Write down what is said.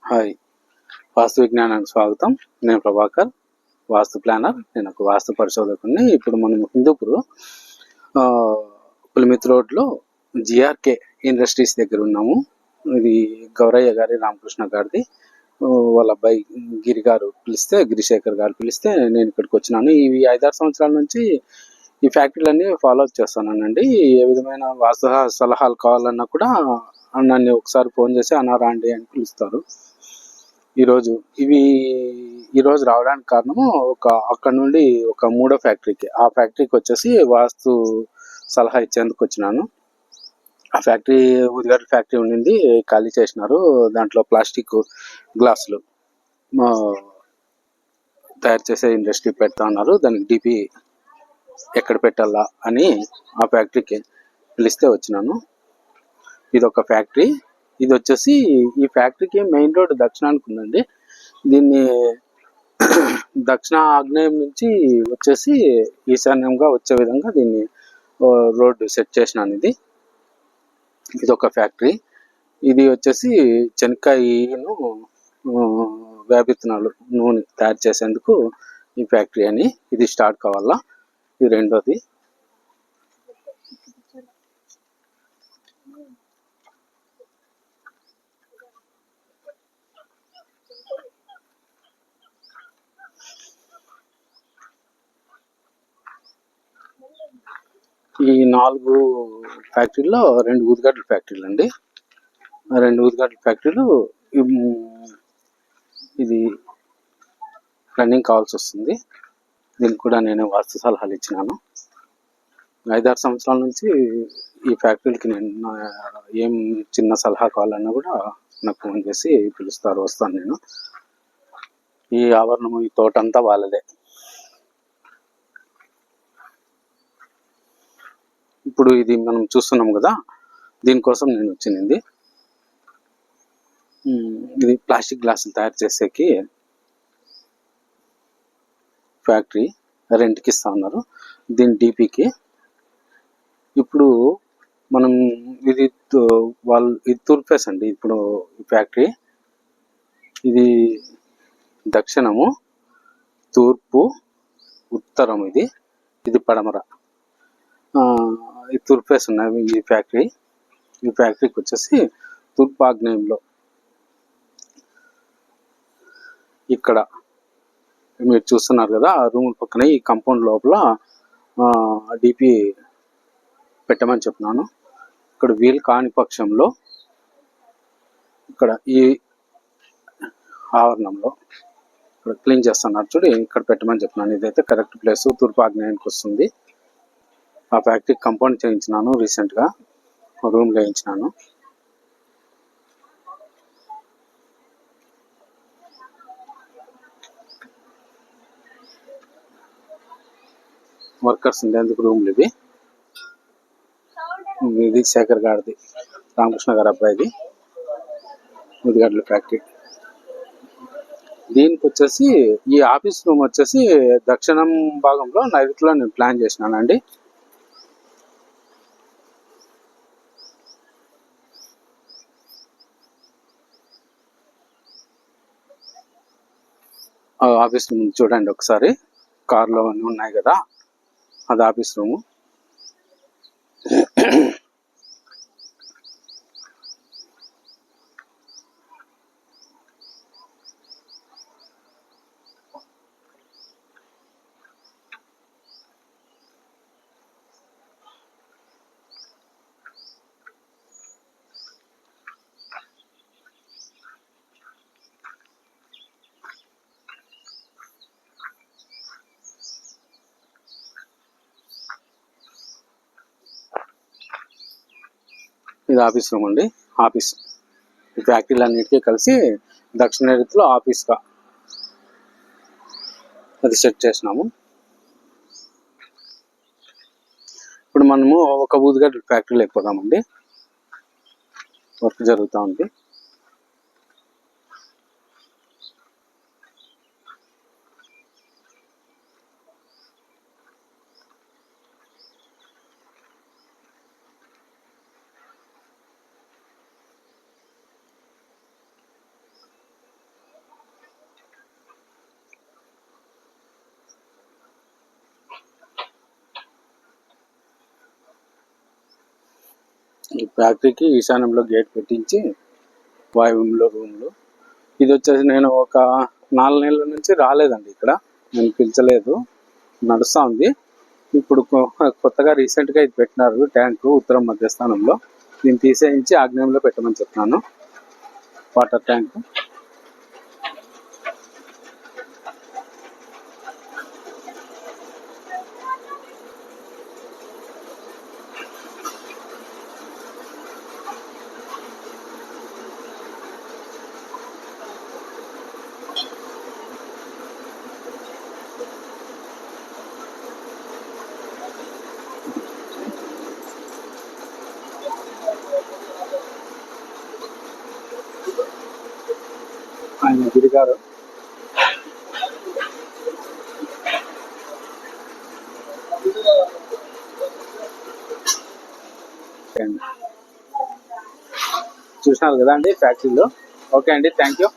Hi, వాస్తు విజ్ఞానానికి స్వాగతం. నేను ప్రభాకర్, వాస్తు planar. నేను ఒక వాస్తు పరిశోధకుడిని. ఇప్పుడు మనం హిందూపూర్ పులిమిత్ రోడ్లో జిఆర్కే ఇండస్ట్రీస్ దగ్గర ఉన్నాము. ఇది గౌరయ్య గారి, రామకృష్ణ గారిది. వాళ్ళ అబ్బాయి గిరి గారు పిలిస్తే, గిరిశేఖర్ గారు పిలిస్తే నేను ఇక్కడికి వచ్చినాను. ఇవి 5-6 సంవత్సరాల నుంచి ఈ ఫ్యాక్టరీలన్నీ ఫాలో అప్ చేస్తానండి. ఏ విధమైన వాస్తు సలహాలు కావాలన్నా కూడా నన్ను ఒకసారి ఫోన్ చేసి అన్నా రాండి అని పిలుస్తారు. ఈరోజు రావడానికి కారణము అక్కడ నుండి ఒక మూడో ఫ్యాక్టరీకి, ఆ ఫ్యాక్టరీకి వచ్చేసి వాస్తు సలహా ఇచ్చేందుకు వచ్చినాను. ఆ ఫ్యాక్టరీ ఉదిగడ్డ ఫ్యాక్టరీ ఉండింది, ఖాళీ చేసినారు. దాంట్లో ప్లాస్టిక్ గ్లాసులు తయారు చేసే ఇండస్ట్రీ పెడతా ఉన్నారు. దానికి డిపి ఎక్కడ పెట్టాలా అని ఆ ఫ్యాక్టరీకి పిలిస్తే వచ్చినాను. ఇది ఒక ఫ్యాక్టరీ. ఇది వచ్చేసి ఈ ఫ్యాక్టరీకి మెయిన్ రోడ్ దక్షిణానికి ఉందండి. దీన్ని దక్షిణ ఆగ్నేయం నుంచి వచ్చేసి ఈశాన్యంగా వచ్చే విధంగా దీన్ని రోడ్డు సెట్ చేసినాను. ఇది ఒక ఫ్యాక్టరీ. ఇది వచ్చేసి చెనక్కాయను వేపిత్తనాలు నూనె తయారు చేసేందుకు ఈ ఫ్యాక్టరీ అని. ఇది స్టార్ట్ కావాలా. ఇది రెండోది. ఈ 4 ఫ్యాక్టరీలో 2 ఊదిగడ్డల ఫ్యాక్టరీలు అండి. 2 ఊదిగడ్డల ఫ్యాక్టరీలు ఇది రన్నింగ్ కావాల్సి వస్తుంది. దీనికి కూడా నేను వాస్తు సలహాలు ఇచ్చినాను. 5-6 సంవత్సరాల నుంచి ఈ ఫ్యాక్టరీలకి నేను ఏం చిన్న సలహా కావాలన్నా కూడా నాకు ఫోన్ చేసి పిలుస్తారు, వస్తాను నేను. ఈ ఆవరణము, ఈ తోట అంతా వాళ్ళదే. ఇప్పుడు ఇది మనం చూస్తున్నాం కదా, దీనికోసం నేను వచ్చింది. ఇది ప్లాస్టిక్ గ్లాసులు తయారు చేసేకి ఫ్యాక్టరీ రెంట్కి ఇస్తా ఉన్నారు. దీని డిపికి. ఇప్పుడు మనం ఇది తూర్పు ఫేస్ అండి. ఇప్పుడు ఈ ఫ్యాక్టరీ ఇది దక్షిణము, తూర్పు, ఉత్తరం, ఇది పడమర. ఈ తూర్పు ఫేస్ ఉన్నాయి ఈ ఫ్యాక్టరీ. ఈ ఫ్యాక్టరీకి వచ్చేసి తూర్పు ఆగ్నేయంలో ఇక్కడ మీరు చూస్తున్నారు కదా, ఆ రూమ్ పక్కనే ఈ కాంపౌండ్ లోపల డిపి పెట్టమని చెప్తున్నాను. ఇక్కడ వీలు కాని పక్షంలో ఇక్కడ ఈ ఆవరణంలో ఇక్కడ క్లీన్ చేస్తున్నారు చూడు, ఇక్కడ పెట్టమని చెప్తున్నాను. ఇదైతే కరెక్ట్ ప్లేస్, తూర్పు ఆగ్నేయానికి వస్తుంది. ఆ ఫ్యాక్టరీ కాంపౌండ్ చేయించినాను రీసెంట్గా, రూమ్ వేయించినాను. వర్కర్స్ ఉండేందుకు రూమ్లు ఇవి. ఇది శేఖర్ గారిది, రామకృష్ణ గారి అబ్బాయిది ఉదిగడ్డల ఫ్యాక్టరీ. దీనికి వచ్చేసి ఈ ఆఫీస్ రూమ్ వచ్చేసి దక్షిణం భాగంలో నైరుతిలో నేను ప్లాన్ చేసినానండి. ఆఫీస్ రూమ్ చూడండి ఒకసారి, కార్లో అన్నీ ఉన్నాయి కదా, అది ఆఫీస్ రూము. ఇది ఆఫీస్ రూమ్ అండి. ఆఫీస్ ఈ ఫ్యాక్టరీలన్నిటికీ కలిసి దక్షిణ నైరుతిలో ఆఫీస్గా అది సెట్ చేసినాము. ఇప్పుడు మనము ఒక ఊదిగడ్డల ఫ్యాక్టరీలో అయిపోదామండి. వర్క్ జరుగుతూ ఉంది. ఈ ఫ్యాక్టరీకి ఈశాన్యంలో గేట్ పెట్టించి వాయువ్యంలో రూమ్లు. ఇది వచ్చేసి నేను ఒక 4 నెలల నుంచి రాలేదండి ఇక్కడ, నేను పిలిచలేదు, నడుస్తూ ఉంది. ఇప్పుడు కొత్తగా రీసెంట్గా ఇది పెట్టినారు ట్యాంకు ఉత్తరం మధ్యస్థానంలో. దీన్ని తీసేయించి ఆగ్నేయంలో పెట్టమని చెప్తున్నాను వాటర్ ట్యాంక్. ఆయన గిరిగారు చూసినారు కదా అండి ఫ్యాక్టరీలో. ఓకే అండి, థ్యాంక్ యూ.